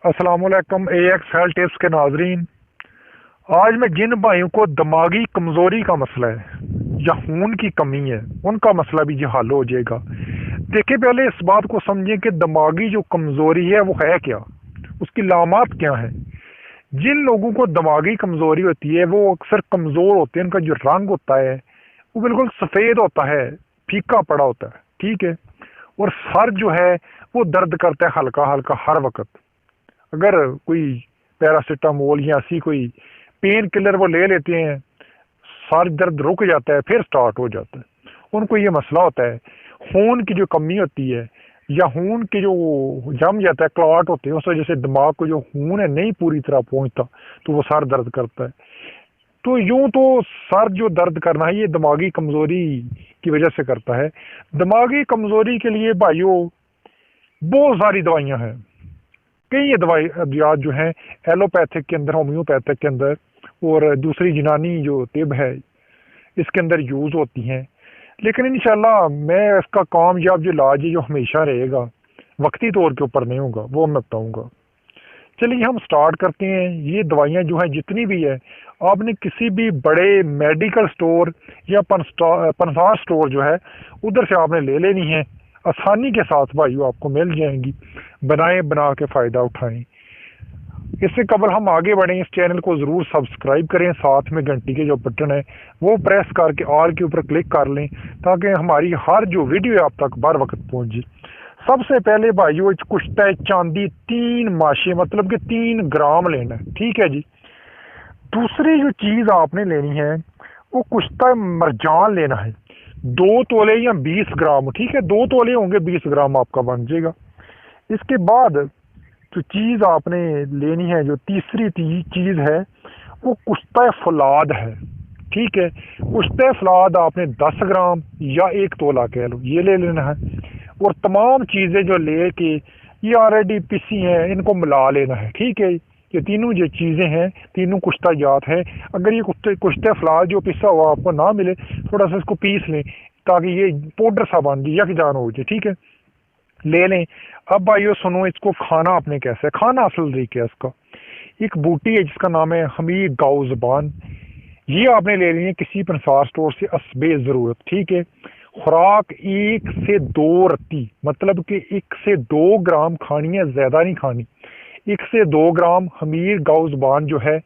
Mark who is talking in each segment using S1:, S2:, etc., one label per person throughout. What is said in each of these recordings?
S1: अस्सलामुअलैकुम AX health tips के नाजरीन। आज मैं जिन भाइयों को दिमागी कमज़ोरी का मसला है या खून की कमी है उनका मसला भी जो हल हो जाएगा। देखिए, पहले इस बात को समझें कि दिमागी जो कमज़ोरी है वो है क्या, उसकी लामात क्या है। जिन लोगों को दिमागी कमज़ोरी होती है वो अक्सर कमज़ोर होते हैं। उनका जो रंग होता है वो बिल्कुल सफ़ेद होता है, फीका पड़ा होता है, ठीक है। और सर जो है वो दर्द करता है हल्का हल्का हर वक्त। अगर कोई पैरासीटामोल या ऐसी कोई पेन किलर वो ले लेते हैं, सर दर्द रुक जाता है, फिर स्टार्ट हो जाता है। उनको ये मसला होता है, खून की जो कमी होती है या खून की जो जम जाता है, क्लॉट होते हैं, उस वजह से दिमाग को जो खून है नहीं पूरी तरह पहुंचता, तो वो सर दर्द करता है। तो यूं तो सर जो दर्द करना है ये दिमागी कमजोरी की वजह से करता है। दिमागी कमजोरी के लिए भाइयों बहुत सारी दवाइयां हैं। कई ये दवाई अद्वियात जो हैं एलोपैथिक के अंदर, होम्योपैथिक के अंदर और दूसरी यूनानी जो तिब है इसके अंदर यूज होती हैं। लेकिन इंशाल्लाह मैं इसका कामयाब जो इलाज है जो हमेशा रहेगा, वक्ती तौर के ऊपर नहीं होगा, वो मैं बताऊंगा। चलिए हम स्टार्ट करते हैं। ये दवाइयाँ जो हैं जितनी भी है, आपने किसी भी बड़े मेडिकल स्टोर या पंसार स्टोर जो है उधर से आपने ले लेनी है। आसानी के साथ भाइयों आपको मिल जाएंगी। बना के फ़ायदा उठाएं। इससे कबल हम आगे बढ़ें, इस चैनल को ज़रूर सब्सक्राइब करें, साथ में घंटी के जो बटन है वो प्रेस करके ऑल के ऊपर क्लिक कर लें ताकि हमारी हर जो वीडियो आप तक बर वक्त पहुँचे। सबसे पहले भाइयों कुश्ता चांदी 3 माशे मतलब कि 3 ग्राम लेना है, ठीक है जी। दूसरी जो चीज़ आपने लेनी है वो कुश्ता मरजान लेना है, 2 तोले या 20 ग्राम, ठीक है। 2 तोले होंगे, 20 ग्राम आपका बन जाएगा। इसके बाद जो चीज़ आपने लेनी है, जो तीसरी चीज़ है वो कुश्ता फौलाद है, ठीक है। कुश्ता फौलाद आपने 10 ग्राम या 1 तोला कह लो, ये ले लेना है। और तमाम चीज़ें जो ले के ये ऑलरेडी पिसी हैं इनको मिला लेना है, ठीक है। ये तीनों जो चीज़ें हैं, तीनों कुश्ता जात है। अगर ये कुश्ता फौलाद जो पिसा हुआ आपको ना मिले, थोड़ा सा इसको पीस लें ताकि ये पाउडर सा बन जाए, यकजान हो जाए, ठीक है। ले लें। अब भाइयों सुनो, इसको खाना आपने कैसे खाना, असल तरीके है इसका। एक बूटी है जिसका नाम है हमीर गाओ ज़बान, ये आपने ले लेनी है किसी पंसार स्टोर से असबे ज़रूरत, ठीक है। खुराक 1 से 2 रत्ती, मतलब कि 1 से 2 ग्राम खानी है, ज़्यादा नहीं खानी। 1 से 2 ग्राम हमीर गाओ ज़बान जो है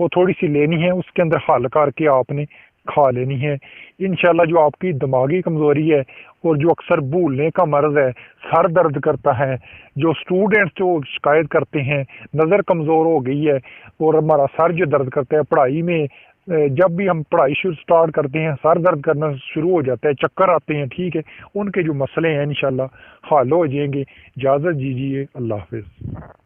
S1: वो थोड़ी सी लेनी है, उसके अंदर हल करके आपने खा लेनी है। इंशाल्लाह जो आपकी दिमागी कमज़ोरी है और जो अक्सर भूलने का मर्ज़ है, सर दर्द करता है, जो स्टूडेंट्स जो शिकायत करते हैं नज़र कमज़ोर हो गई है और हमारा सर जो दर्द करता है पढ़ाई में, जब भी हम पढ़ाई स्टार्ट करते हैं सर दर्द करना शुरू हो जाता है, चक्कर आते हैं, ठीक है। उनके जो मसले हैं इंशाल्लाह हल हो जाएंगे। इजाज़त दीजिए, अल्लाह हाफ़िज़।